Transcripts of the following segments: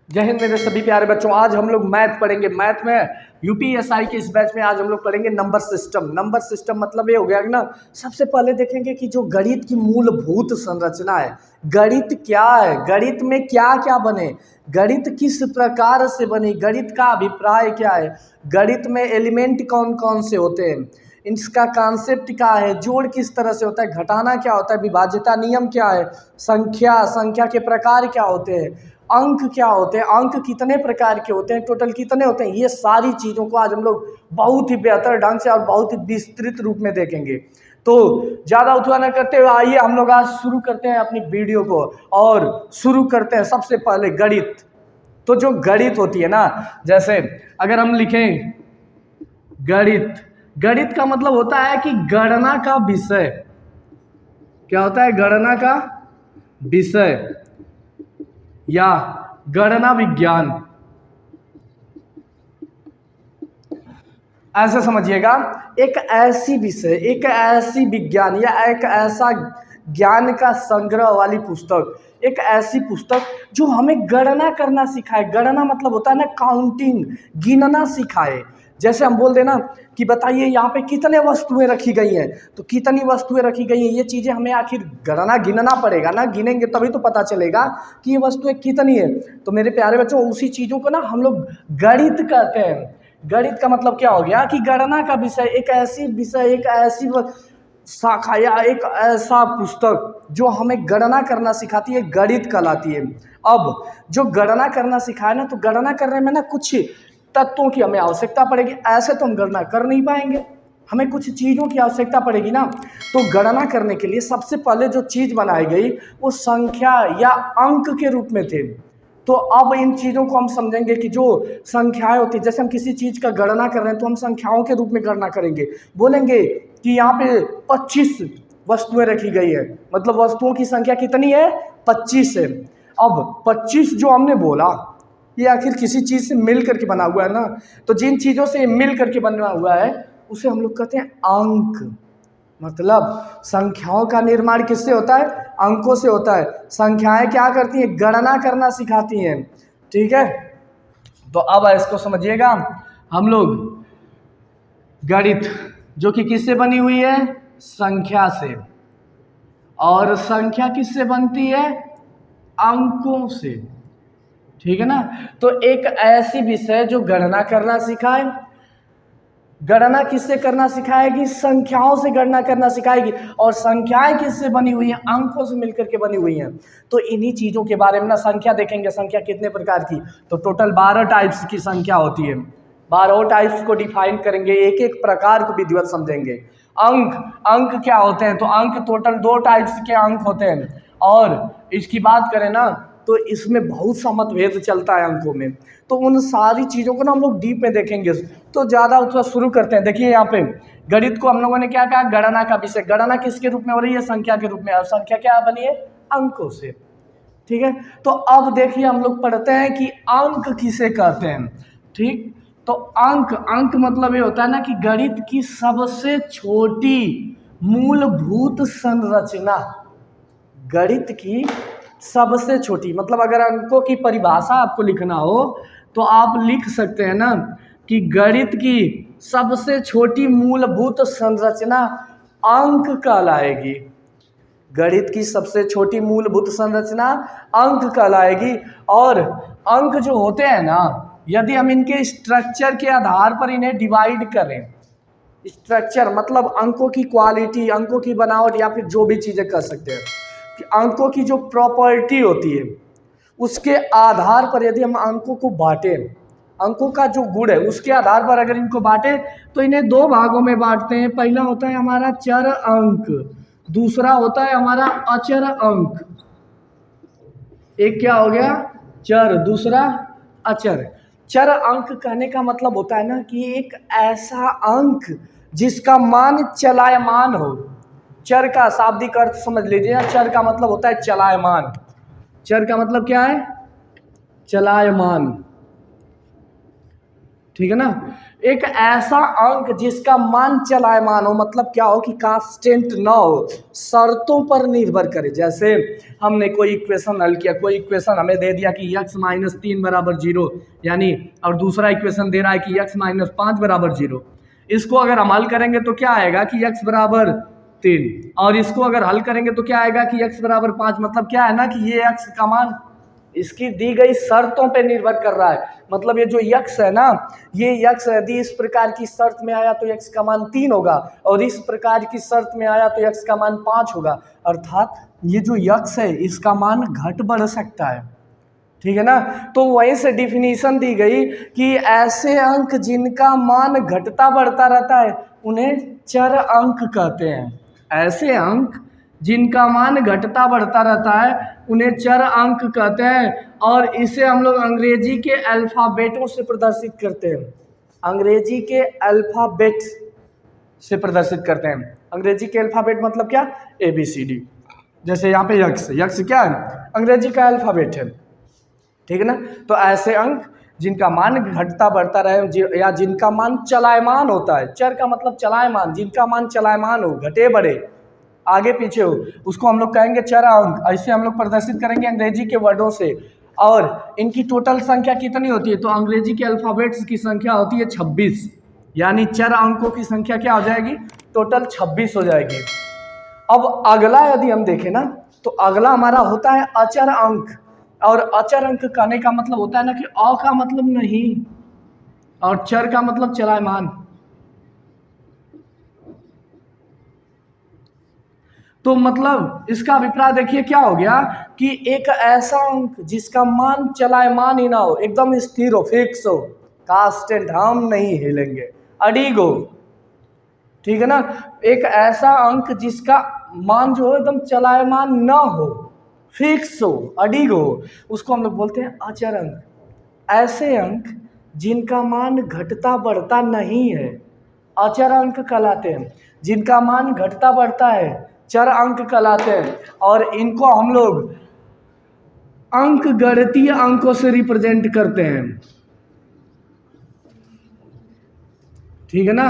जय हिंद मेरे सभी प्यारे बच्चों। आज हम लोग मैथ पढ़ेंगे। मैथ में यूपीएसआई के इस बैच में आज हम लोग पढ़ेंगे नंबर सिस्टम। नंबर सिस्टम मतलब ये हो गया कि ना, सबसे पहले देखेंगे कि जो गणित की मूलभूत संरचना है, गणित क्या है, गणित में क्या क्या बने, गणित किस प्रकार से बनी, गणित का अभिप्राय क्या है, गणित में एलिमेंट कौन कौन से होते हैं, इसका कॉन्सेप्ट क्या है, जोड़ किस तरह से होता है, घटाना क्या होता है, विभाज्यता नियम क्या है, संख्या के प्रकार क्या होते हैं, अंक क्या होते हैं, अंक कितने प्रकार के होते हैं, टोटल कितने होते हैं, ये सारी चीज़ों को आज हम लोग बहुत ही बेहतर ढंग से और बहुत ही विस्तृत रूप में देखेंगे। तो ज़्यादा उतवा न करते हुए आइए हम लोग आज शुरू करते हैं अपनी वीडियो को और शुरू करते हैं सबसे पहले गणित। तो जो गणित होती है ना, जैसे अगर हम लिखें गणित, गणित का मतलब होता है कि गणना का विषय। क्या होता है? गणना का विषय या गणना विज्ञान, ऐसे समझिएगा। एक ऐसी विषय, एक ऐसी विज्ञान या एक ऐसा ज्ञान का संग्रह वाली पुस्तक, एक ऐसी पुस्तक जो हमें गणना करना सिखाए। गणना मतलब होता है ना काउंटिंग, गिनना सिखाए। जैसे हम बोल देना कि बताइए यहाँ पे कितने वस्तुएं रखी गई हैं, तो कितनी वस्तुएं रखी गई हैं, ये चीज़ें हमें आखिर गिनना पड़ेगा ना, गिनेंगे तभी तो पता चलेगा कि ये वस्तुएं कितनी है। तो मेरे प्यारे बच्चों, उसी चीज़ों को ना हम लोग गणित कहते हैं। गणित का मतलब क्या हो गया कि गणना का विषय, एक ऐसी विषय, एक ऐसी शाखा या एक ऐसा पुस्तक जो हमें गणना करना सिखाती है, गणित कहलाती है। अब जो गणना करना सिखाए ना, तो गणना करने में ना कुछ तत्वों की हमें आवश्यकता पड़ेगी। ऐसे तो हम गणना कर नहीं पाएंगे, हमें कुछ चीज़ों की आवश्यकता पड़ेगी ना। तो गणना करने के लिए सबसे पहले जो चीज़ बनाई गई वो संख्या या अंक के रूप में थे। तो अब इन चीज़ों को हम समझेंगे कि जो संख्याएं होती, जैसे हम किसी चीज़ का गणना कर रहे हैं तो हम संख्याओं के रूप में गणना करेंगे। बोलेंगे कि यहाँ पे 25 वस्तुएं रखी गई है, मतलब वस्तुओं की संख्या कितनी है? 25 है। अब 25 जो हमने बोला, ये आखिर किसी चीज़ से मिल करके बना हुआ है ना, तो जिन चीज़ों से मिल करके बना हुआ है उसे हम लोग कहते हैं अंक। मतलब संख्याओं का निर्माण किससे होता है? अंकों से होता है। संख्याएं क्या करती हैं? गणना करना सिखाती हैं। ठीक है, तो अब इसको समझिएगा। हम लोग गणित जो कि किससे बनी हुई है? संख्या से। और संख्या किससे बनती है? अंकों से। ठीक है ना। तो एक ऐसी विषय जो गणना करना सिखाए, गणना किससे करना सिखाएगी? संख्याओं से गणना करना सिखाएगी। और संख्याएं किससे बनी हुई हैं? अंकों से मिलकर के बनी हुई हैं। तो इन्हीं चीज़ों के बारे में ना संख्या देखेंगे। संख्या कितने प्रकार की? तो टोटल 12 टाइप्स की संख्या होती है। 12 टाइप्स को डिफाइन करेंगे, एक एक प्रकार को विधिवत समझेंगे। अंक क्या होते हैं? तो अंक टोटल 2 टाइप्स के अंक होते हैं। और इसकी बात करें ना, तो इसमें बहुत सा मतभेद चलता है अंकों में। तो उन सारी चीज़ों को ना हम लोग डीप में देखेंगे। तो ज़्यादा उसका शुरू करते हैं। देखिए यहाँ पे गणित को हम लोगों ने क्या कहा? गणना का विषय। गणना किसके रूप में हो रही है? संख्या के रूप में। और संख्या क्या बनी है? अंकों से। ठीक है, तो अब देखिए हम लोग पढ़ते हैं कि अंक किसे कहते हैं। ठीक, तो अंक मतलब ये होता है ना कि गणित की सबसे छोटी मूलभूत संरचना। गणित की सबसे छोटी, मतलब अगर अंकों की परिभाषा आपको लिखना हो तो आप लिख सकते हैं ना कि गणित की सबसे छोटी मूलभूत संरचना अंक कहलाएगी। गणित की सबसे छोटी मूलभूत संरचना अंक कहलाएगी। और अंक जो होते हैं ना, यदि हम इनके स्ट्रक्चर के आधार पर इन्हें डिवाइड करें, स्ट्रक्चर मतलब अंकों की क्वालिटी, अंकों की बनावट, या फिर जो भी चीज़ें कर सकते हैं कि अंकों की जो प्रॉपर्टी होती है उसके आधार पर यदि हम अंकों को बांटें, अंकों का जो गुण है उसके आधार पर अगर इनको बांटें तो इन्हें 2 भागों में बांटते हैं। पहला होता है हमारा चर अंक, दूसरा होता है हमारा अचर अंक। एक क्या हो गया? चर, दूसरा अचर। चर अंक कहने का मतलब होता है ना कि एक ऐसा अंक जिसका मान चलायमान हो। चर का शाब्दिक अर्थ समझ लीजिए। चर का मतलब होता है चलायमान। चर का मतलब क्या है? चलायमान। ठीक है ना। एक ऐसा अंक जिसका मान चलायमान हो, मतलब क्या हो कि कांस्टेंट ना हो, शर्तों पर निर्भर करे। जैसे हमने कोई इक्वेशन हल किया, कोई इक्वेशन हमें दे दिया कि x - 3 बराबर 0, यानी और दूसरा इक्वेशन दे रहा है कि x - 5 बराबर 0। इसको अगर हम हल करेंगे तो क्या आएगा कि x बराबर 3, और इसको अगर हल करेंगे तो क्या आएगा कि x बराबर 5। मतलब क्या है ना कि ये x का मान इसकी दी गई शर्तों पे निर्भर कर रहा है। मतलब ये जो यक्स है ना, ये यक्स यदि इस प्रकार की शर्त में आया तो यक्स का मान 3 होगा, और इस प्रकार की शर्त में आया तो यक्स का मान 5 होगा। अर्थात ये जो यक्स है इसका मान घट बढ़ सकता है। ठीक है ना। तो वहीं से डिफिनीशन दी गई कि ऐसे अंक जिनका मान घटता बढ़ता रहता है उन्हें चर अंक कहते हैं। ऐसे अंक जिनका मान घटता बढ़ता रहता है उन्हें चर अंक कहते हैं, और इसे हम लोग अंग्रेजी के अल्फ़ाबेटों से प्रदर्शित करते हैं। अंग्रेजी के अल्फ़ाबेट से प्रदर्शित करते हैं। अंग्रेजी के अल्फ़ाबेट मतलब क्या? ABCD। जैसे यहाँ पे यक्स, यक्स क्या है? अंग्रेजी का अल्फ़ाबेट है। ठीक है ना। तो ऐसे अंक जिनका मान घटता बढ़ता रहे या जिनका मान चलायमान होता है, चर का मतलब चलायमान, जिनका मान चलायमान हो, घटे बढ़े, आगे पीछे हो, उसको हम लोग कहेंगे चर अंक। ऐसे हम लोग प्रदर्शित करेंगे अंग्रेजी के वर्डों से। और इनकी टोटल संख्या कितनी होती है? तो अंग्रेजी के अल्फ़ाबेट्स की संख्या होती है 26, यानी चर अंकों की संख्या क्या हो जाएगी? टोटल 26 हो जाएगी। अब अगला यदि हम देखें ना, तो अगला हमारा होता है अचर अंक। और अचर अंक कहने का मतलब होता है ना कि अ का मतलब नहीं और चर का मतलब चलायमान। तो मतलब इसका अभिप्राय देखिए क्या हो गया कि एक ऐसा अंक जिसका मान चलायमान ही ना हो, एकदम स्थिर हो, फिक्स हो, कांस्टेंट, हम नहीं हिलेंगे, अडिग हो। ठीक है ना। एक ऐसा अंक जिसका मान जो है एकदम चलायमान ना हो, फिक्स हो, अडिग हो, उसको हम लोग बोलते हैं अचर अंक। ऐसे अंक जिनका मान घटता बढ़ता नहीं है अचर अंक कहलाते हैं। जिनका मान घटता बढ़ता है चर अंक कहलाते हैं। और इनको हम लोग अंक गणितीय अंकों से रिप्रेजेंट करते हैं। ठीक है ना।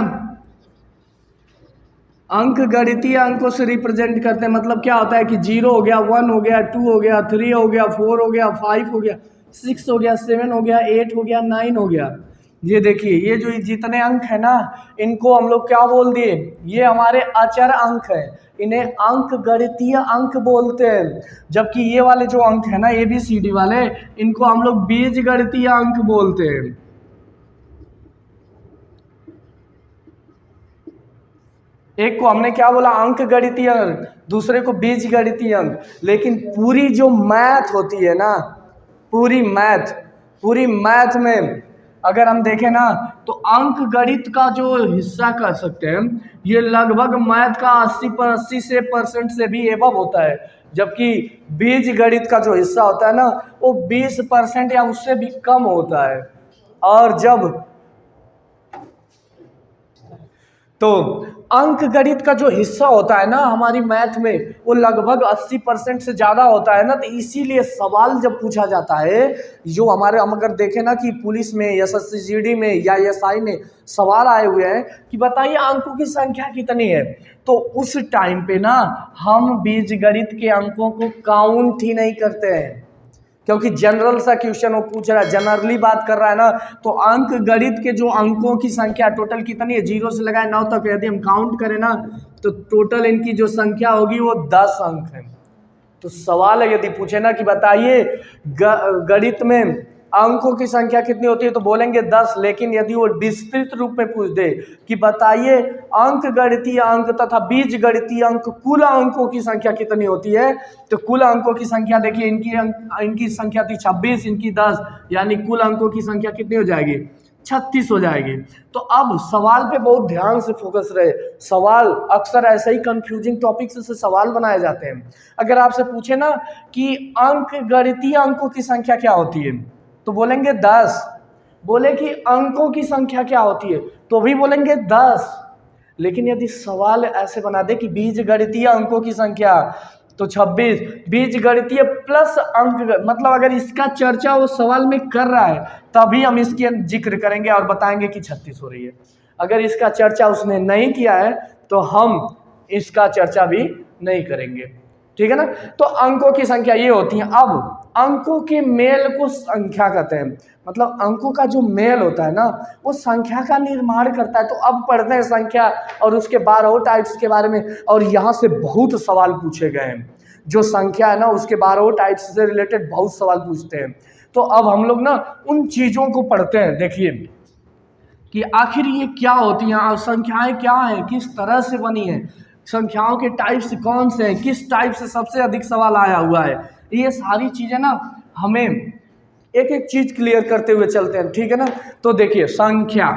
अंक गणितीय अंकों से रिप्रेजेंट करते हैं। मतलब क्या होता है कि 0 हो गया, 1 हो गया, 2 हो गया, 3 हो गया, 4 हो गया, 5 हो गया, 6 हो गया, 7 हो गया, 8 हो गया, 9 हो गया। ये देखिए, ये जो जितने अंक है ना, इनको हम लोग क्या बोल दिए? ये हमारे अचर अंक हैं। इन्हें अंक गणितीय अंक बोलते हैं। जबकि ये वाले जो अंक है ना, ABCD वाले, इनको हम लोग बीज गणितीय अंक बोलते हैं। एक को हमने क्या बोला? अंक गणितीय अंक, दूसरे को बीज गणितीय अंक। लेकिन पूरी जो मैथ होती है ना, पूरी मैथ में अगर हम देखें ना, तो अंक गणित का जो हिस्सा कह सकते हैं, ये लगभग मैथ का 80% से भी एबव होता है। जबकि बीज गणित का जो हिस्सा होता है ना, वो 20% या उससे भी कम होता है। और जब तो अंक गणित का जो हिस्सा होता है ना हमारी मैथ में, वो लगभग 80% से ज़्यादा होता है ना। तो इसीलिए सवाल जब पूछा जाता है, जो हमारे हम अगर देखें ना कि पुलिस में, SSCGD में या SI में सवाल आए हुए हैं कि बताइए अंकों की संख्या कितनी है, तो उस टाइम पे ना हम बीजगणित के अंकों को काउंट ही नहीं करते हैं। क्योंकि जनरल सा क्वेश्चन वो पूछ रहा है, जनरली बात कर रहा है ना, तो अंक गणित के जो अंकों की संख्या टोटल कितनी है, 0 से लगाए 9 तक यदि हम काउंट करें ना, तो टोटल इनकी जो संख्या होगी वो 10 अंक है। तो सवाल है यदि पूछे ना कि बताइए गणित में अंकों की संख्या कितनी होती है, तो बोलेंगे 10। लेकिन यदि वो विस्तृत रूप में पूछ दे कि बताइए अंक गणितीय अंक तथा बीज गणितीय अंक कुल अंकों की संख्या कितनी होती है, तो कुल अंकों की संख्या देखिए, इनकी संख्या थी 26, इनकी 10, यानी कुल अंकों की संख्या कितनी हो जाएगी? 36 हो जाएगी। तो अब सवाल पे बहुत ध्यान से फोकस रहे। सवाल अक्सर ऐसे ही कंफ्यूजिंग टॉपिक से सवाल बनाए जाते हैं। अगर आपसे पूछे ना कि अंक गणितीय अंकों की संख्या क्या होती है, तो बोलेंगे 10। बोले कि अंकों की संख्या क्या होती है, तो भी बोलेंगे 10। लेकिन यदि सवाल ऐसे बना दे कि बीज गणितीय अंकों की संख्या, तो 26 बीजगणितीय प्लस अंक, मतलब अगर इसका चर्चा वो सवाल में कर रहा है तभी हम इसकी जिक्र करेंगे और बताएंगे कि 36 हो रही है। अगर इसका चर्चा उसने नहीं किया है तो हम इसका चर्चा भी नहीं करेंगे, ठीक है ना। तो अंकों की संख्या ये होती है। अब अंकों के मेल को संख्या कहते हैं, मतलब अंकों का जो मेल होता है ना वो संख्या का निर्माण करता है। तो अब पढ़ते हैं संख्या और उसके 12 टाइप्स के बारे में, और यहाँ से बहुत सवाल पूछे गए हैं। जो संख्या है ना उसके 12 टाइप्स से रिलेटेड बहुत सवाल पूछते हैं। तो अब हम लोग ना उन चीज़ों को पढ़ते हैं। देखिए कि आखिर ये क्या होती हैं, संख्याएं क्या हैं, किस तरह से बनी है, संख्याओं के टाइप्स कौन से हैं, किस टाइप से सबसे अधिक सवाल आया हुआ है। ये सारी चीज़ें ना हमें एक एक चीज क्लियर करते हुए चलते हैं, ठीक है ना। तो देखिए संख्या,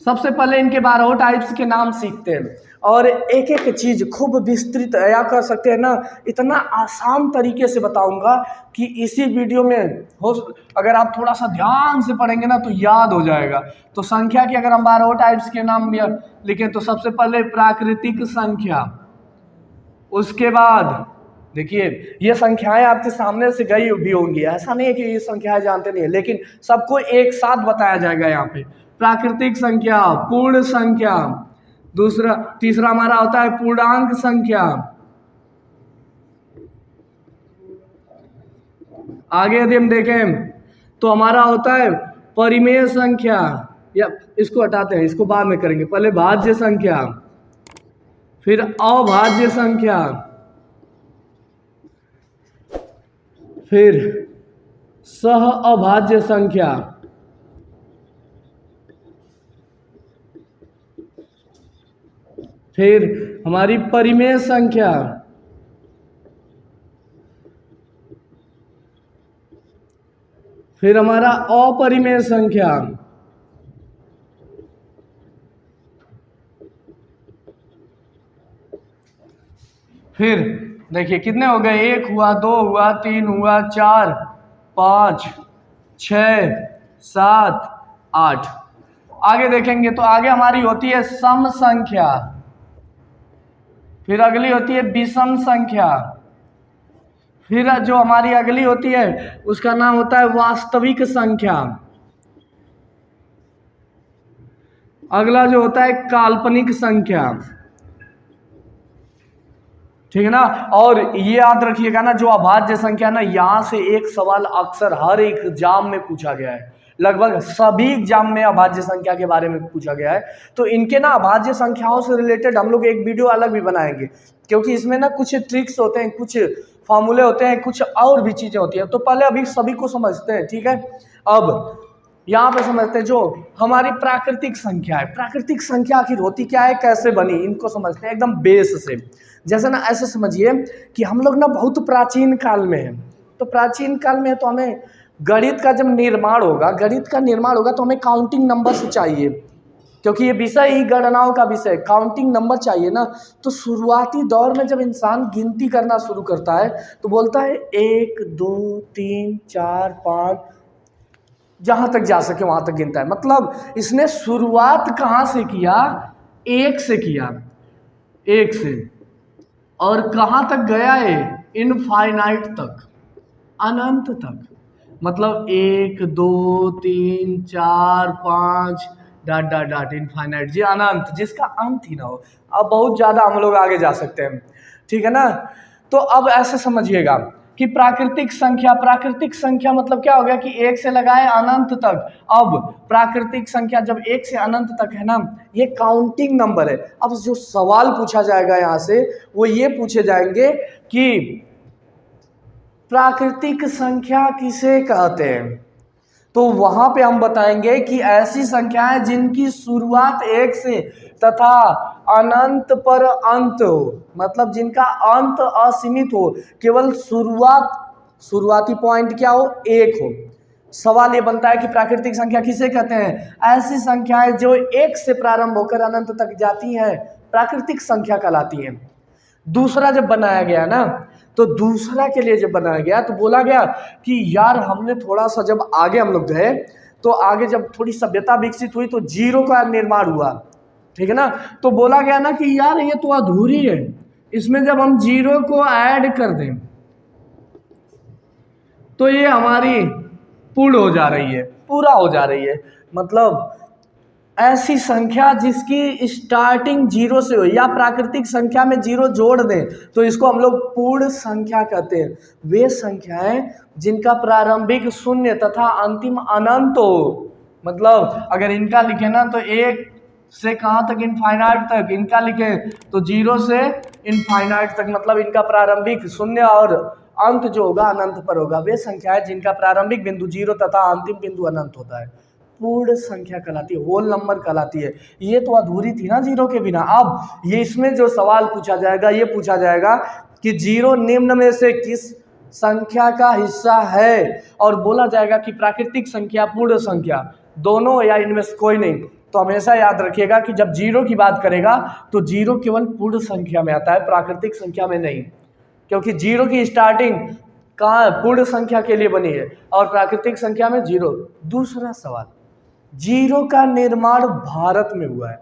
सबसे पहले इनके 12 टाइप्स के नाम सीखते हैं और एक एक चीज खूब विस्तृत या कर सकते हैं ना, इतना आसान तरीके से बताऊंगा कि इसी वीडियो में हो, अगर आप थोड़ा सा ध्यान से पढ़ेंगे ना तो याद हो जाएगा। तो संख्या के अगर हम 12 टाइप्स के नाम लिखें तो सबसे पहले प्राकृतिक संख्या, उसके बाद देखिए ये संख्याएं आपके सामने से गई भी होंगी, ऐसा नहीं है कि ये संख्याएं जानते नहीं है, लेकिन सबको एक साथ बताया जाएगा यहाँ पे। प्राकृतिक संख्या, पूर्ण संख्या, तीसरा हमारा होता है पूर्णांक संख्या, आगे यदि हम देखें तो हमारा होता है परिमेय संख्या, या इसको हटाते हैं, इसको बाद में करेंगे, पहले भाज्य संख्या, फिर अभाज्य संख्या, फिर सह अभाज्य संख्या, फिर हमारी परिमेय संख्या, फिर हमारा अपरिमेय संख्या, फिर देखिए कितने हो गए, 1 हुआ, 2 हुआ, 3 हुआ, 4, 5, 6, 7, 8। आगे देखेंगे तो आगे हमारी होती है सम संख्या, फिर अगली होती है विषम संख्या, फिर जो हमारी अगली होती है उसका नाम होता है वास्तविक संख्या, अगला जो होता है काल्पनिक संख्या, ठीक है ना। और ये याद रखिएगा ना, जो अभाज्य संख्या ना, यहाँ से एक सवाल अक्सर हर एक एग्जाम में पूछा गया है, लगभग सभी एग्जाम में अभाज्य संख्या के बारे में पूछा गया है। तो इनके ना अभाज्य संख्याओं से रिलेटेड हम लोग एक वीडियो अलग भी बनाएंगे, क्योंकि इसमें ना कुछ ट्रिक्स होते हैं, कुछ फॉर्मूले होते हैं, कुछ और भी चीज़ें होती हैं। तो पहले अभी सभी को समझते हैं, ठीक है। अब यहाँ पे समझते हैं जो हमारी प्राकृतिक संख्या है, प्राकृतिक संख्या आखिर होती क्या है, कैसे बनी, इनको समझते हैं एकदम बेस से। जैसे ना ऐसे समझिए कि हम लोग ना बहुत प्राचीन काल में हैं, तो प्राचीन काल में तो हमें गणित का जब निर्माण होगा, गणित का निर्माण होगा तो हमें काउंटिंग नंबर्स चाहिए, क्योंकि ये विषय ही गणनाओं का विषय, काउंटिंग नंबर चाहिए ना। तो शुरुआती दौर में जब इंसान गिनती करना शुरू करता है तो बोलता है 1 2 3 4 5, जहाँ तक जा सके वहाँ तक गिनता है। मतलब इसने शुरुआत कहाँ से किया, 1 से किया, 1 से, और कहाँ तक गया है, इनफाइनाइट तक, अनंत तक। मतलब 1 2 3 4 5 डॉट डॉट डॉट इनफाइनाइट, जी अनंत, जिसका अंत ही ना हो। अब बहुत ज़्यादा हम लोग आगे जा सकते हैं, ठीक है ना। तो अब ऐसे समझिएगा कि प्राकृतिक संख्या मतलब क्या हो गया कि 1 से लगाए अनंत तक। अब प्राकृतिक संख्या जब 1 से अनंत तक है ना, ये काउंटिंग नंबर है। अब जो सवाल पूछा जाएगा यहाँ से वो ये पूछे जाएंगे कि प्राकृतिक संख्या किसे कहते हैं। तो वहां पे हम बताएंगे कि ऐसी संख्याएं जिनकी शुरुआत 1 से तथा अनंत पर अंत हो, मतलब जिनका अंत असीमित हो, केवल शुरुआती पॉइंट क्या हो, 1 हो। सवाल ये बनता है कि प्राकृतिक संख्या किसे कहते हैं, ऐसी संख्याएं जो 1 से प्रारंभ होकर अनंत तक जाती हैं प्राकृतिक संख्या कहलाती हैं। दूसरा जब बनाया गया ना, तो दूसरा के लिए जब बनाया गया तो बोला गया कि यार हमने थोड़ा सा जब आगे हम लोग गए तो आगे जब थोड़ी सभ्यता विकसित हुई तो जीरो का निर्माण हुआ, ठीक है ना। तो बोला गया ना कि यार ये तो अधूरी है, इसमें जब हम जीरो को ऐड कर दें तो ये हमारी पूर्ण हो जा रही है, पूरा हो जा रही है। मतलब ऐसी संख्या जिसकी स्टार्टिंग जीरो से हो या प्राकृतिक संख्या में जीरो जोड़ दें तो इसको हम लोग पूर्ण संख्या कहते हैं। वे संख्याएं जिनका प्रारंभिक शून्य तथा अंतिम अनंत हो। मतलब अगर इनका लिखे ना तो एक से कहाँ तक, इनफाइनाइट तक। इनका लिखे तो जीरो से इनफाइनाइट तक, मतलब इनका प्रारंभिक शून्य और अंत जो होगा अनंत पर होगा। वे संख्याएं जिनका प्रारंभिक बिंदु जीरो तथा अंतिम बिंदु अनंत होता है पूर्ण संख्या कहलाती है, होल नंबर कहलाती है। ये तो अधूरी थी ना जीरो के बिना। अब ये इसमें जो सवाल पूछा जाएगा ये पूछा जाएगा कि जीरो निम्न में से किस संख्या का हिस्सा है, और बोला जाएगा कि प्राकृतिक संख्या पूर्ण संख्या दोनों या इनमें से कोई नहीं। तो हमेशा याद रखिएगा कि जब जीरो की बात करेगा तो जीरो केवल पूर्ण संख्या में आता है, प्राकृतिक संख्या में नहीं, क्योंकि जीरो की स्टार्टिंग कहाँ पूर्ण संख्या के लिए बनी है और प्राकृतिक संख्या में जीरो। दूसरा सवाल, जीरो का निर्माण भारत में हुआ है।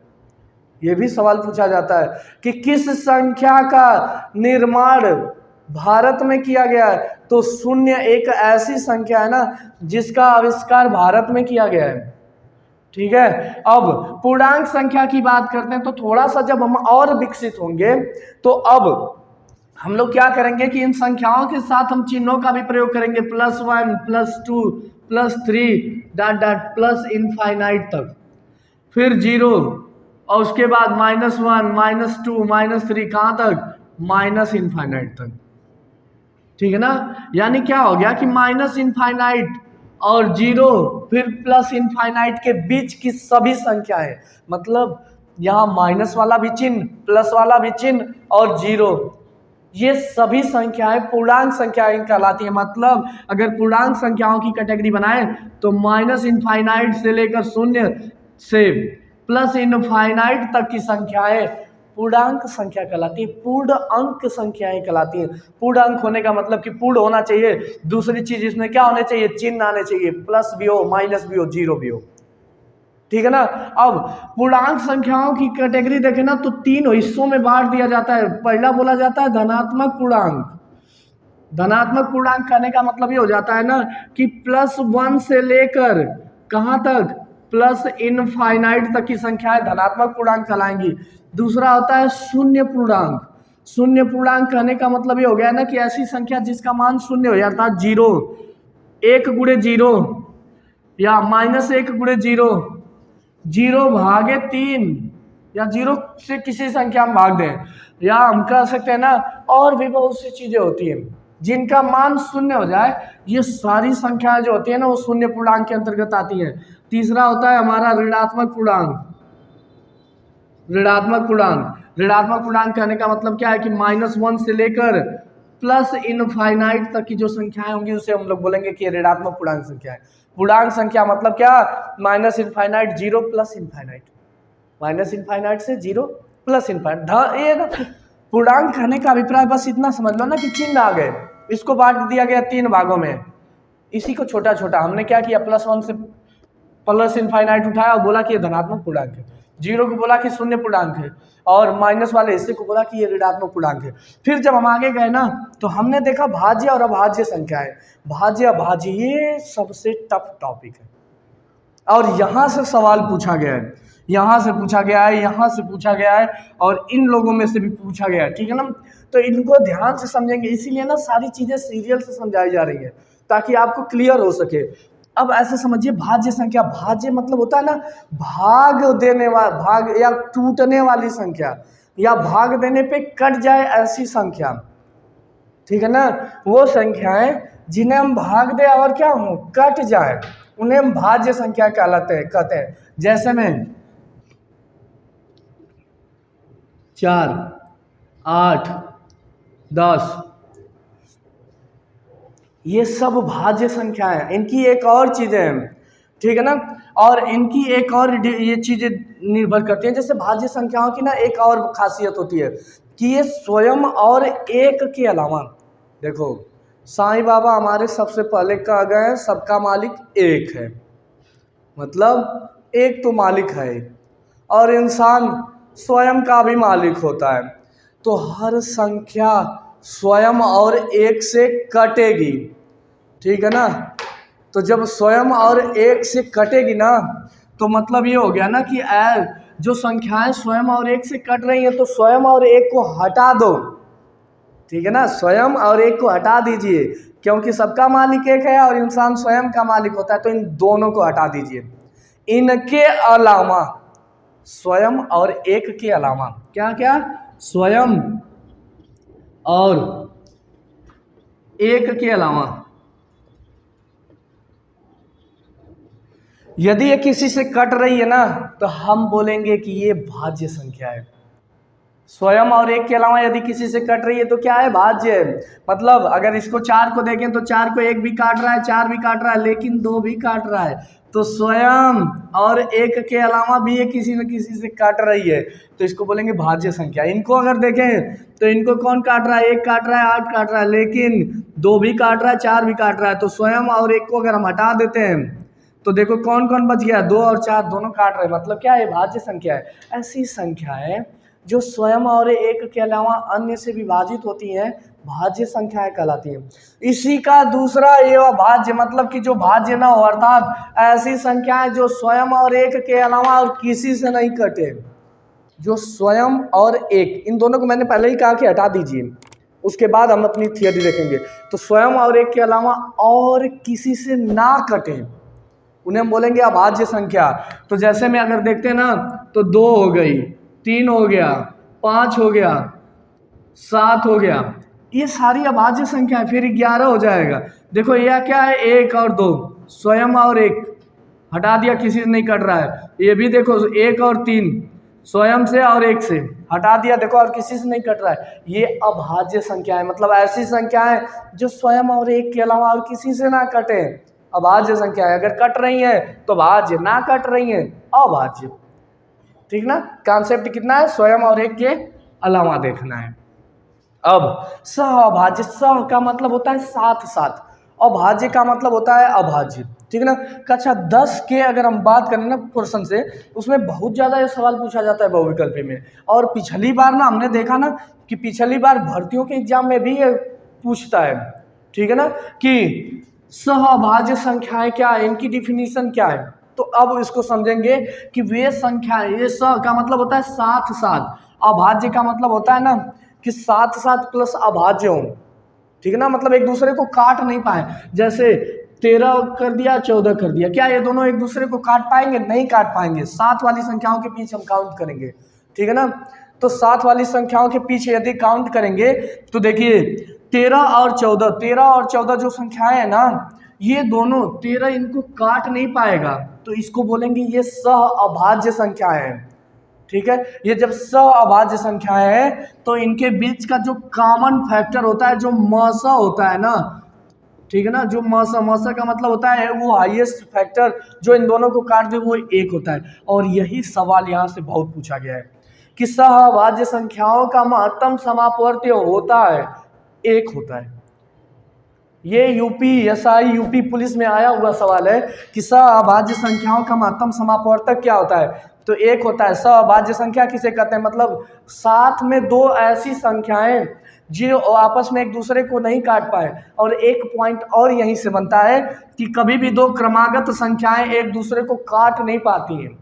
यह भी सवाल पूछा जाता है कि किस संख्या का निर्माण भारत में किया गया है। तो शून्य एक ऐसी संख्या है ना जिसका आविष्कार भारत में किया गया है। ठीक है, अब पूर्णांक संख्या की बात करते हैं तो थोड़ा सा जब हम और विकसित होंगे तो अब हम लोग क्या करेंगे कि इन संख्याओं के साथ हम चिन्हों का भी प्रयोग करेंगे, +1 +2 +3 डॉट डॉट प्लस इनफाइनाइट तक, फिर जीरो, और उसके बाद -1 -2 -3 कहाँ तक, माइनस इनफाइनाइट तक। ठीक है ना, यानी क्या हो गया कि माइनस इनफाइनाइट और जीरो फिर प्लस इनफाइनाइट के बीच की सभी संख्याएं, मतलब यहाँ माइनस वाला भी चिन्ह, प्लस वाला भी चिन्ह और जीरो, ये सभी संख्याएं पूर्णांक संख्याएं कहलाती है। मतलब अगर पूर्णांक संख्याओं की कैटेगरी बनाए तो माइनस इनफाइनाइट से लेकर शून्य से प्लस इनफाइनाइट तक की संख्याएं पूर्णांक संख्या कहलाती है, पूर्ण अंक संख्याएं कहलाती हैं। पूर्ण अंक होने का मतलब कि पूर्ण होना चाहिए। दूसरी चीज इसमें क्या होने चाहिए, चिन्ह आने चाहिए, प्लस भी हो, माइनस भी हो, जीरो भी हो। ठीक है ना। अब पूर्णांक संख्याओं की कैटेगरी देखें ना तो 3 हिस्सों में बांट दिया जाता है। पहला बोला जाता है धनात्मक पूर्णांक। धनात्मक पूर्णांक कहने का मतलब ये हो जाता है ना कि +1 से लेकर कहाँ तक, प्लस इनफाइनाइट तक की संख्याएं धनात्मक पूर्णांक कहलाएंगी। दूसरा होता है शून्य पूर्णांक। शून्य पूर्णांक कहने का मतलब ये हो गया ना कि ऐसी संख्या जिसका मान शून्य हो, अर्थात जीरो, 1 गुणे जीरो या -1 गुणे जीरो, 0/3 या जीरो से किसी संख्या में भाग दें, या हम कह सकते हैं ना और भी बहुत सी चीजें होती हैं जिनका मान शून्य हो जाए। ये सारी संख्याएं जो होती है ना वो शून्य पूर्णांक के अंतर्गत आती हैं। तीसरा होता है हमारा ऋणात्मक पूर्णांक। ऋणात्मक पूर्णांक, ऋणात्मक पूर्णांक कहने का मतलब क्या है कि -1 से लेकर प्लस इनफाइनाइट तक की जो संख्याएं होंगी उसे हम लोग बोलेंगे कि ऋणात्मक पूर्णांक संख्या है। पूर्णांक संख्या मतलब क्या, minus infinite, zero, plus infinite, minus infinite से जीरो प्लस इनफाइनाइट। पूर्णांक कहने का अभिप्राय बस इतना समझ लो ना कि चिन्ह आ गए, इसको बांट दिया गया 3 भागों में, इसी को छोटा छोटा हमने क्या किया, +1 से प्लस इनफाइनाइट उठाया और बोला कि ये धनात्मक पूर्णांक है, जीरो को बोला कि शून्य पूर्णांक है, और माइनस वाले हिस्से को बोला कि ये ऋणात्मक पूर्णांक है। फिर जब हम आगे गए ना तो हमने देखा भाज्य और अभाज्य संख्याएं। भाज्य अभाज्य ये सबसे टफ टॉपिक है, और यहाँ से सवाल पूछा गया है, यहाँ से पूछा गया है, यहाँ से पूछा गया है, और इन लोगों में से भी पूछा गया है। ठीक है ना, तो इनको ध्यान से समझेंगे, इसीलिए ना सारी चीज़ें सीरियल से समझाई जा रही है ताकि आपको क्लियर हो सके। अब ऐसे समझिए, भाज्य संख्या, भाज्य मतलब होता है ना भाग देने वाला, भाग या टूटने वाली संख्या, या भाग देने पे कट जाए ऐसी संख्या। ठीक है ना, वो संख्याएं जिन्हें हम भाग दे और क्या हो कट जाए उन्हें हम भाज्य संख्या कहते हैं। जैसे में 4, 8, 10, ये सब भाज्य संख्याएं हैं। इनकी एक और चीज़ें हैं, ठीक है ना, और इनकी एक और ये चीज़ें निर्भर करती हैं। जैसे भाज्य संख्याओं की ना एक और खासियत होती है कि ये स्वयं और एक के अलावा, देखो साईं बाबा हमारे सबसे पहले कह गए सबका मालिक एक है, मतलब एक तो मालिक है, और इंसान स्वयं का भी मालिक होता है। तो हर संख्या स्वयं और एक से कटेगी, ठीक है ना। तो जब स्वयं और एक से कटेगी ना, तो मतलब ये हो गया ना कि जो संख्याएं स्वयं और एक से कट रही हैं तो स्वयं और एक को हटा दो, ठीक है ना। स्वयं और एक को हटा दीजिए, क्योंकि सबका मालिक एक है और इंसान स्वयं का मालिक होता है, तो इन दोनों को हटा दीजिए। इनके अलावा, स्वयं और एक के अलावा, क्या क्या, स्वयं और एक के अलावा यदि ये किसी से कट रही है ना, तो हम बोलेंगे कि ये भाज्य संख्या है। स्वयं और एक के अलावा यदि किसी से कट रही है तो क्या है, भाज्य है। मतलब अगर इसको 4 को देखें तो 4 को 1 भी काट रहा है, 4 भी काट रहा है, लेकिन 2 भी काट रहा है। तो स्वयं और एक के अलावा भी ये किसी न किसी से काट रही है, तो इसको बोलेंगे भाज्य संख्या। इनको अगर देखें तो इनको कौन काट रहा है, 1 काट रहा है, 8 काट रहा है, लेकिन 2 भी काट रहा है, 4 भी काट रहा है। तो स्वयं और एक को अगर हम हटा देते हैं तो देखो कौन कौन बच गया, 2 और 4 दोनों काट रहे हैं, मतलब क्या है, भाज्य संख्या है। ऐसी संख्या है जो स्वयं और एक के अलावा अन्य से विभाजित होती हैं, भाज्य संख्याएं कहलाती हैं। इसी का दूसरा ये अभाज्य, मतलब कि जो भाज्य ना हो, अर्थात ऐसी संख्याएं जो स्वयं और एक के अलावा और किसी से नहीं कटे। जो स्वयं और एक, इन दोनों को मैंने पहले ही कहा कि हटा दीजिए, उसके बाद हम अपनी थियरी देखेंगे। तो स्वयं और एक के अलावा और किसी से ना कटे, उन्हें हम बोलेंगे अभाज्य संख्या। तो जैसे में अगर देखते हैं ना, तो 2 हो गई, 3 हो गया, 5 हो गया, 7 हो गया, ये सारी अभाज्य संख्या है। फिर 11 हो जाएगा। देखो यह क्या है, 1 और 2, स्वयं और एक हटा दिया, किसी से नहीं कट रहा है। ये भी देखो 1 और 3, स्वयं से और एक से हटा दिया, देखो और किसी से नहीं कट रहा है। ये अभाज्य संख्या है, मतलब ऐसी संख्या है जो स्वयं और एक के अलावा और किसी से ना कटे, अभाज्य संख्या है। अगर कट रही है तो भाज्य, ना कट रही है अभाज्य, ठीक ना। कॉन्सेप्ट कितना है, स्वयं और एक के अलावा देखना है। अब सहअभाज्य, सह का मतलब होता है साथ साथ, अभाज्य का मतलब होता है अभाज्य, ठीक है ना। कक्षा 10 के अगर हम बात करें ना क्वेश्चन से, उसमें बहुत ज़्यादा ये सवाल पूछा जाता है बहुविकल्पी में। और पिछली बार ना हमने देखा ना कि पिछली बार भर्तियों के एग्जाम में भी ये पूछता है, ठीक है ना, कि सहअभाज्य संख्याएं क्या है, इनकी डिफिनीशन क्या है। तो अब इसको समझेंगे कि वे संख्याएं, ये सह का मतलब होता है साथ साथ, अभाज्य का मतलब होता है ना कि साथ साथ प्लस अभाज्य हो, ठीक है ना, मतलब एक दूसरे को काट नहीं पाए। जैसे 13 कर दिया, 14 कर दिया, क्या ये दोनों एक दूसरे को काट पाएंगे, नहीं काट पाएंगे। 7 वाली संख्याओं के पीछे हम काउंट करेंगे, ठीक है ना। तो 7 वाली संख्याओं के पीछे यदि काउंट करेंगे तो देखिए 13 और 14 जो संख्याएं है ना, ये दोनों 13 इनको काट नहीं पाएगा, तो इसको बोलेंगे ये सहअभाज्य संख्याएं हैं, ठीक है। ये जब सहअभाज्य संख्याएं हैं तो इनके बीच का जो कॉमन फैक्टर होता है, जो मसा होता है ना, ठीक है ना, जो मसा का मतलब होता है वो हाईएस्ट फैक्टर जो इन दोनों को काट दे, वो 1 होता है। और यही सवाल यहाँ से बहुत पूछा गया है कि सहअभाज्य संख्याओं का महत्तम समापवर्ती होता है, 1 होता है। ये यूपीएसआई, यूपी पुलिस में आया हुआ सवाल है कि सहअभाज्य संख्याओं का महत्तम समापवर्तक क्या होता है, तो 1 होता है। सहअभाज्य संख्या किसे कहते हैं, मतलब साथ में 2 ऐसी संख्याएं जो आपस में एक दूसरे को नहीं काट पाए। और एक पॉइंट और यहीं से बनता है कि कभी भी 2 क्रमागत संख्याएं एक दूसरे को काट नहीं पाती हैं।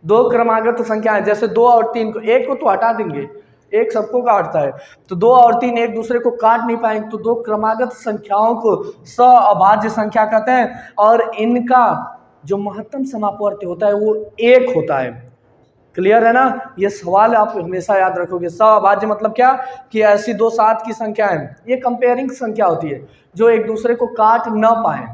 2 क्रमागत संख्याएं जैसे 2 और 3 को, 1 को तो हटा देंगे, 1 सबको काटता है, तो 2 और 3 एक दूसरे को काट नहीं पाएंगे, तो 2 क्रमागत संख्याओं को सहअभाज्य संख्या कहते हैं। और इनका जो महत्तम समापवर्ती होता है वो 1 होता है। क्लियर है ना, ये सवाल आप हमेशा याद रखोगे। सहअभाज्य मतलब क्या, कि ऐसी 2 साथ की संख्याएं, ये कंपेयरिंग संख्या होती है जो एक दूसरे को काट न पाए।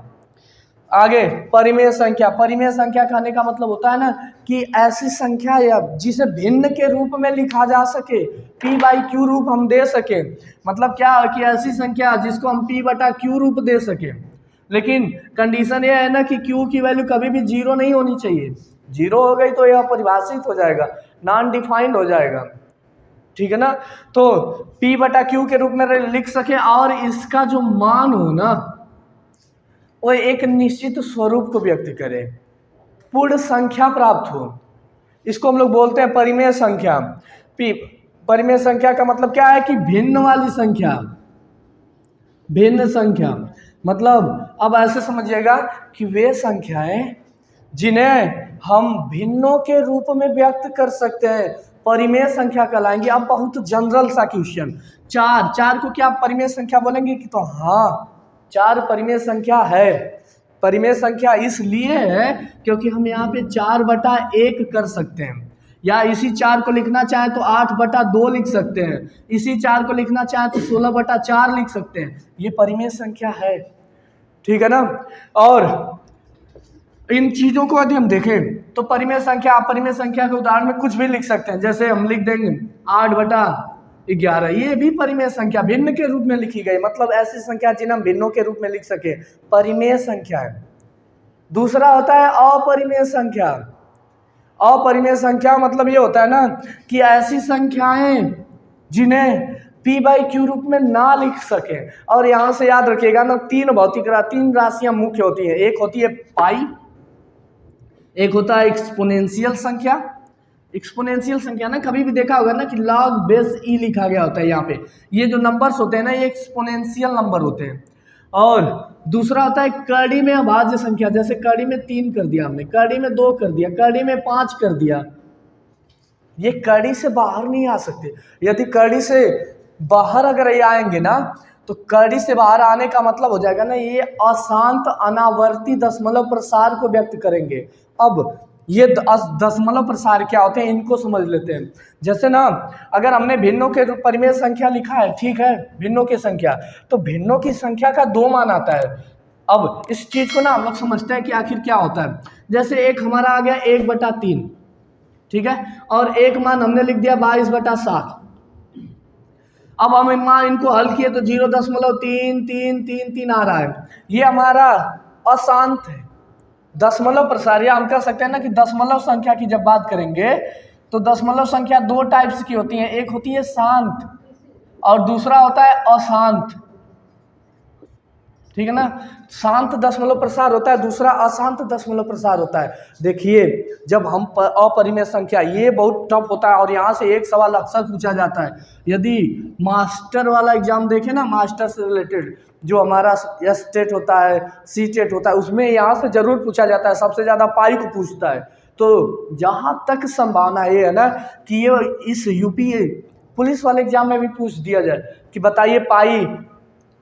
आगे परिमेय संख्या, परिमेय संख्या कहने का मतलब होता है ना कि ऐसी संख्या या जिसे भिन्न के रूप में लिखा जा सके, p/q रूप हम दे सके। मतलब क्या कि ऐसी संख्या जिसको हम p/q रूप दे सके, लेकिन कंडीशन ये है ना कि q की वैल्यू कभी भी 0 नहीं होनी चाहिए। 0 हो गई तो यह परिभाषित हो जाएगा, नॉन डिफाइंड हो जाएगा, ठीक है ना। तो p/q के रूप में लिख सके और इसका जो मान हो ना वो एक निश्चित स्वरूप को व्यक्त करे, पूर्ण संख्या प्राप्त हो, इसको हम लोग बोलते हैं परिमेय संख्या। परिमेय संख्या का मतलब क्या है कि भिन्न वाली संख्या, भिन्न संख्या मतलब अब ऐसे समझिएगा कि वे संख्याएं जिन्हें हम भिन्नों के रूप में व्यक्त कर सकते हैं परिमेय संख्या कहलाएंगी। अब बहुत जनरल सा क्वेश्चन, चार को क्या आप परिमेय संख्या बोलेंगे कि तो हाँ, चार परिमेय संख्या है। परिमेय संख्या इसलिए है क्योंकि हम यहाँ पे 4/1 कर सकते हैं, या इसी 4 को लिखना चाहे तो 8/2 लिख सकते हैं, इसी 4 को लिखना चाहे तो 16/4 लिख सकते हैं। ये परिमेय संख्या है, ठीक है ना। और इन चीज़ों को यदि हम देखें तो परिमेय संख्या, आप परिमेय संख्या के उदाहरण में कुछ भी लिख सकते हैं। जैसे हम लिख देंगे 8/11, ये भी परिमेय संख्या भिन्न के रूप में लिखी गई, मतलब ऐसी संख्या जिन्हें हम भिन्नों के रूप में लिख सके, परिमेय संख्या है। दूसरा होता है अपरिमेय संख्या। अपरिमेय संख्या मतलब ये होता है ना कि ऐसी संख्याएं जिन्हें p/q रूप में ना लिख सके। और यहाँ से याद रखिएगा ना, तीन राशियां मुख्य होती हैं। एक होती है पाई, एक होता है एक्सपोनेंशियल संख्या। एक्सपोनेंशियल संख्या ना कभी भी देखा होगा ना कि log बेस e लिखा गया होता है यहाँ पे, ये जो नंबर्स होते हैं ना ये एक्सपोनेंशियल नंबर होते हैं। और दूसरा होता है कड़ी में अभाज्य संख्या, जैसे कड़ी में 3 कर दिया हमने, कड़ी में 2 कर दिया, कड़ी में 5 कर दिया, ये कड़ी से बाहर नहीं आ सकते। यदि कड़ी से बाहर अगर ये आएंगे ना तो कड़ी से बाहर आने का मतलब हो जाएगा ना ये अशांत अनावर्ती दशमलव प्रसार को व्यक्त करेंगे। अब ये दशमलव प्रसार क्या होते हैं इनको समझ लेते हैं। जैसे ना अगर हमने भिन्नों के परिमेय संख्या लिखा है, ठीक है, भिन्नों की संख्या, तो भिन्नों की संख्या का 2 मान आता है। अब इस चीज को ना हम लोग समझते हैं कि आखिर क्या होता है। जैसे एक हमारा आ गया 1/3, ठीक है, और एक मान हमने लिख दिया 22/7। अब हम मान इनको हल किए तो 0.3333 आ रहा है, ये हमारा अशांत है दशमलव प्रसार। या हम कह सकते हैं ना कि दशमलव संख्या की जब बात करेंगे तो दशमलव संख्या 2 टाइप्स की होती है, एक होती है शांत और दूसरा होता है अशांत, ठीक है ना। शांत दशमलव प्रसार होता है, दूसरा अशांत दशमलव प्रसार होता है। देखिए जब हम अपरिमेय संख्या, ये बहुत टफ होता है और यहाँ से एक सवाल अक्सर पूछा जाता है। यदि मास्टर वाला एग्जाम देखें ना, मास्टर से रिलेटेड जो हमारा एस टेट होता है, सी टेट होता है, उसमें यहाँ से जरूर पूछा जाता है, सबसे ज़्यादा पाई को पूछता है। तो जहाँ तक संभावना ये है ना कि ये इस यूपी पुलिस वाले एग्जाम में भी पूछ दिया जाए कि बताइए पाई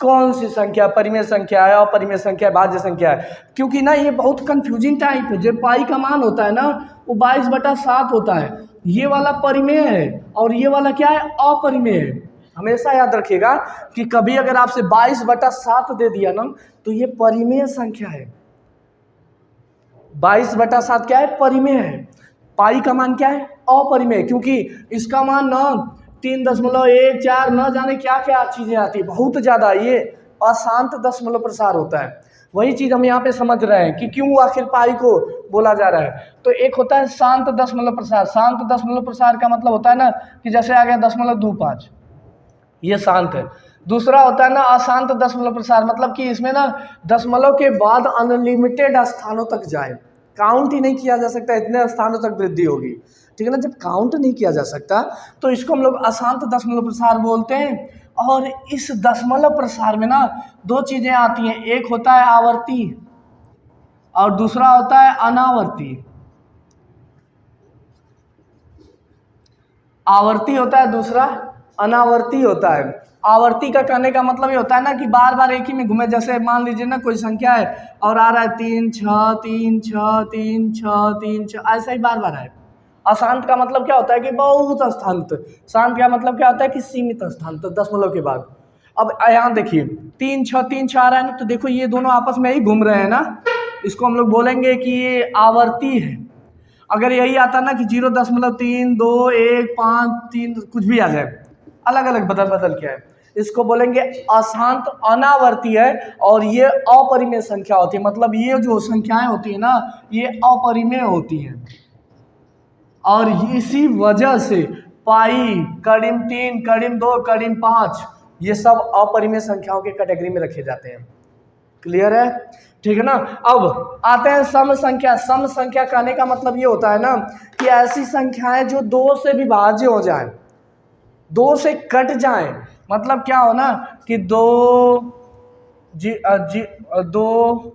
कौन सी संख्या परिमेय संख्या है, अपरिमेय संख्या है, भाज्य संख्या है। क्योंकि ना ये बहुत कंफ्यूजिंग टाइप है। जो पाई का मान होता है ना वो 22/7 होता है, ये वाला परिमेय है और ये वाला क्या है, अपरिमेय है। हमेशा याद रखिएगा कि कभी अगर आपसे 22/7 दे दिया ना तो ये परिमेय संख्या है। 22/7 क्या है, परिमेय है। पाई का मान क्या है, अपरिमेय, क्योंकि इसका मान ना 3.14 न जाने क्या क्या चीजें आती है, बहुत ज्यादा, ये अशांत दशमलव प्रसार होता है। वही चीज हम यहाँ पे समझ रहे हैं कि क्यों आखिर पाई को बोला जा रहा है। तो एक होता है शांत दशमलव प्रसार। शांत दशमलव प्रसार का मतलब होता है ना कि जैसे आ गया 0.25, ये शांत है। दूसरा होता है ना अशांत दशमलव प्रसार, मतलब कि इसमें ना दशमलव के बाद अनलिमिटेड स्थानों तक जाए, काउंट ही नहीं किया जा सकता, इतने स्थानों तक वृद्धि होगी, ठीक है ना। जब काउंट नहीं किया जा सकता तो इसको हम लोग अशांत दशमलव प्रसार बोलते हैं। और इस दशमलव प्रसार में ना 2 चीजें आती हैं, एक होता है आवर्ती और दूसरा होता है अनावर्ती। आवर्ती होता है, दूसरा अनावर्ती होता है। आवर्ती का कहने का मतलब ये होता है ना कि बार बार एक ही में घूमे। जैसे मान लीजिए ना कोई संख्या है और आ रहा है 3 6 3 6 3 6 3 6, ऐसा ही बार बार है। अशांत का मतलब क्या होता है कि बहुत स्थान। शांत का मतलब क्या होता है कि सीमित स्थान दशमलव के बाद। अब यहाँ देखिए 3 6 आ रहा है ना, तो देखो ये दोनों आपस में ही घूम रहे हैं ना, इसको हम लोग बोलेंगे कि ये आवर्ती है। अगर यही आता ना कि 0.3 2 1 5 3 कुछ भी आ जाए, अलग अलग बदल के है, इसको बोलेंगे अशांत अनावर्ती है। और ये अपरिमेय संख्या होती है, मतलब ये जो संख्याएं होती है ना ये अपरिमेय होती हैं। और इसी वजह से पाई, कड़िम 3, कड़िम 2, कड़िम 5 ये सब अपरिमेय संख्याओं के कैटेगरी में रखे जाते हैं। क्लियर है, ठीक है ना। अब आते हैं सम संख्या। सम संख्या कहने का मतलब ये होता है ना कि ऐसी संख्याएं जो 2 से विभाज्य हो जाए, 2 से कट जाएं, मतलब क्या हो ना कि 2 2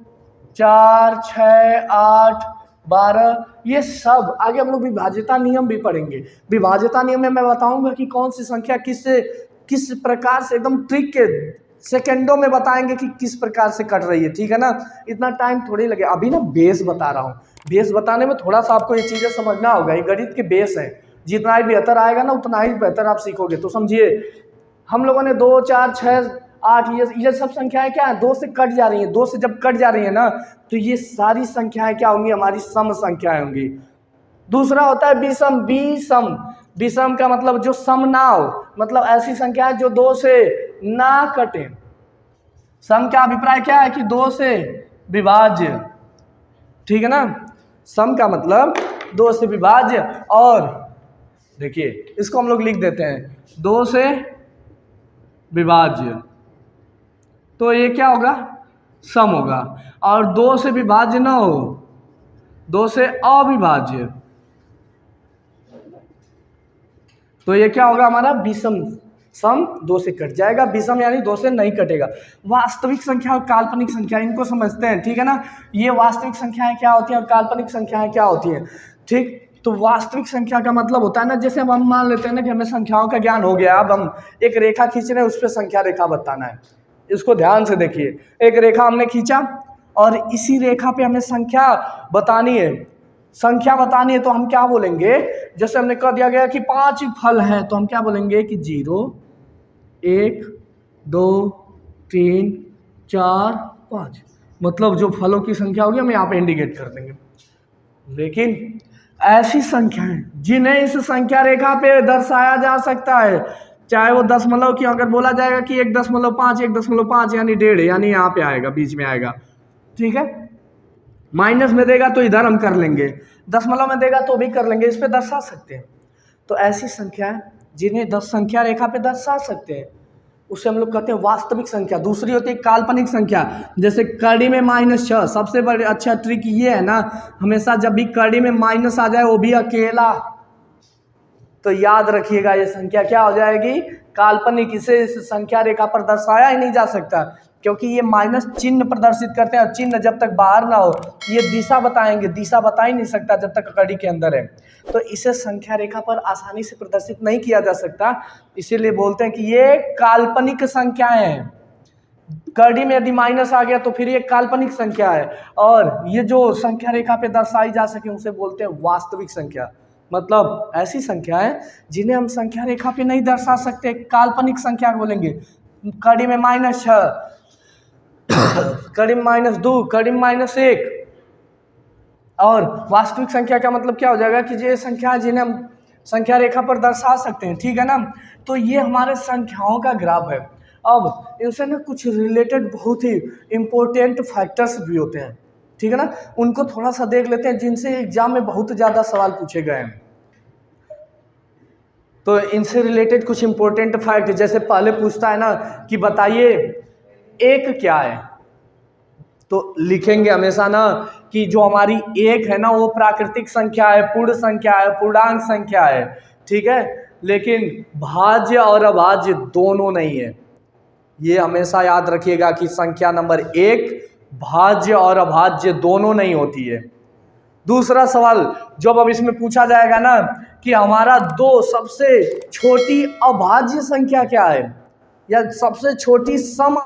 4 6 8 12, ये सब आगे हम लोग विभाज्यता नियम भी पढ़ेंगे। विभाज्यता नियम में मैं बताऊंगा कि कौन सी संख्या किस प्रकार से एकदम ट्रिक के सेकंडों में बताएंगे कि किस प्रकार से कट रही है, ठीक है ना। इतना टाइम थोड़ी लगे, अभी ना बेस बता रहा हूँ। बेस बताने में थोड़ा सा आपको ये चीज़ें समझना होगा, ये गणित के बेस हैं। जितना ही बेहतर आएगा ना उतना ही बेहतर आप सीखोगे। तो समझिए, हम लोगों ने 2 4 6 8 ये सब संख्याएं क्या है, 2 से कट जा रही हैं। 2 से जब कट जा रही है ना तो ये सारी संख्याएं क्या होंगी, हमारी सम संख्याएं होंगी। दूसरा होता है विषम। विषम का मतलब जो सम ना हो, मतलब ऐसी संख्याएं जो 2 से ना कटे। सम का अभिप्राय क्या है कि 2 से विभाज्य, ठीक है ना। सम का मतलब 2 से विभाज्य। और देखिए इसको हम लोग लिख देते हैं 2 से विभाज्य, तो ये क्या होगा, सम होगा। और 2 से विभाज्य ना हो, 2 से अविभाज्य, तो ये क्या होगा हमारा विषम। सम 2 से कट जाएगा, विषम यानी 2 से नहीं कटेगा। वास्तविक संख्या और काल्पनिक संख्या, इनको समझते हैं, ठीक है ना। ये वास्तविक संख्याएं क्या होती हैं और काल्पनिक संख्याएं क्या होती हैं, ठीक। तो वास्तविक संख्या का मतलब होता है ना, जैसे अब हम मान लेते हैं ना कि हमें संख्याओं का ज्ञान हो गया, अब हम एक रेखा खींच रहे हैं, उस पर संख्या रेखा बताना है। इसको ध्यान से देखिए, एक रेखा हमने खींचा और इसी रेखा पे हमें संख्या बतानी है। संख्या बतानी है तो हम क्या बोलेंगे, जैसे हमने कह दिया गया कि 5 फल हैं, तो हम क्या बोलेंगे कि 0 1 2 3 4 5, मतलब जो फलों की संख्या होगी हम यहाँ पे इंडिकेट कर देंगे। लेकिन ऐसी संख्याएं जिन्हें इस संख्या रेखा पे दर्शाया जा सकता है, चाहे वो दशमलव की, अगर बोला जाएगा कि 1.5 1.5 यानी 1.5, यानी यहाँ पे आएगा, बीच में आएगा, ठीक है। माइनस में देगा तो इधर हम कर लेंगे, दशमलव में देगा तो भी कर लेंगे, इस पे दर्शा सकते हैं। तो ऐसी संख्याएं जिन्हें 10 संख्या रेखा पे दर्शा सकते हैं उसे हम लोग कहते हैं वास्तविक संख्या। दूसरी होती है काल्पनिक संख्या, जैसे कड़ी में -6। सबसे बड़ी अच्छा ट्रिक ये है ना, हमेशा जब भी कड़ी में माइनस आ जाए वो भी अकेला, तो याद रखिएगा ये संख्या क्या हो जाएगी, काल्पनिक। इसे इस संख्या रेखा पर दर्शाया ही नहीं जा सकता, क्योंकि ये माइनस चिन्ह प्रदर्शित करते हैं और चिन्ह जब तक बाहर ना हो ये दिशा बताएंगे, दिशा बता ही नहीं सकता जब तक कड़ी के अंदर है। तो इसे संख्या रेखा पर आसानी से प्रदर्शित नहीं किया जा सकता, इसीलिए बोलते हैं कि ये काल्पनिक संख्याएं हैं। कड़ी में यदि माइनस आ गया तो फिर ये काल्पनिक संख्या है, और ये जो संख्या रेखा पे दर्शाई जा सके उसे बोलते हैं वास्तविक संख्या। मतलब ऐसी संख्याएं जिन्हें हम संख्या रेखा पे नहीं दर्शा सकते, काल्पनिक संख्या बोलेंगे। कड़ी में -6, कड़ी में -2, कड़ी में -1। और वास्तविक संख्या का मतलब क्या हो जाएगा कि ये संख्या जिन्हें हम संख्या रेखा पर दर्शा सकते हैं, ठीक है ना। तो ये हमारे संख्याओं का ग्राफ है। अब इनसे ना कुछ रिलेटेड बहुत ही इंपॉर्टेंट फैक्टर्स भी होते हैं, ठीक है ना, उनको थोड़ा सा देख लेते हैं जिनसे एग्जाम में बहुत ज़्यादा सवाल पूछे गए हैं। तो इनसे रिलेटेड कुछ इंपॉर्टेंट फैक्ट, जैसे पहले पूछता है ना कि बताइए एक क्या है, तो लिखेंगे हमेशा ना कि जो हमारी एक है ना वो प्राकृतिक संख्या है, पूर्ण संख्या है, पूर्णांक संख्या है, ठीक है। लेकिन भाज्य और अभाज्य दोनों नहीं है, ये हमेशा याद रखिएगा कि संख्या नंबर 1 भाज्य और अभाज्य दोनों नहीं होती है। दूसरा सवाल जब अब इसमें पूछा जाएगा ना कि हमारा 2 सबसे छोटी अभाज्य संख्या क्या है, या सबसे छोटी सम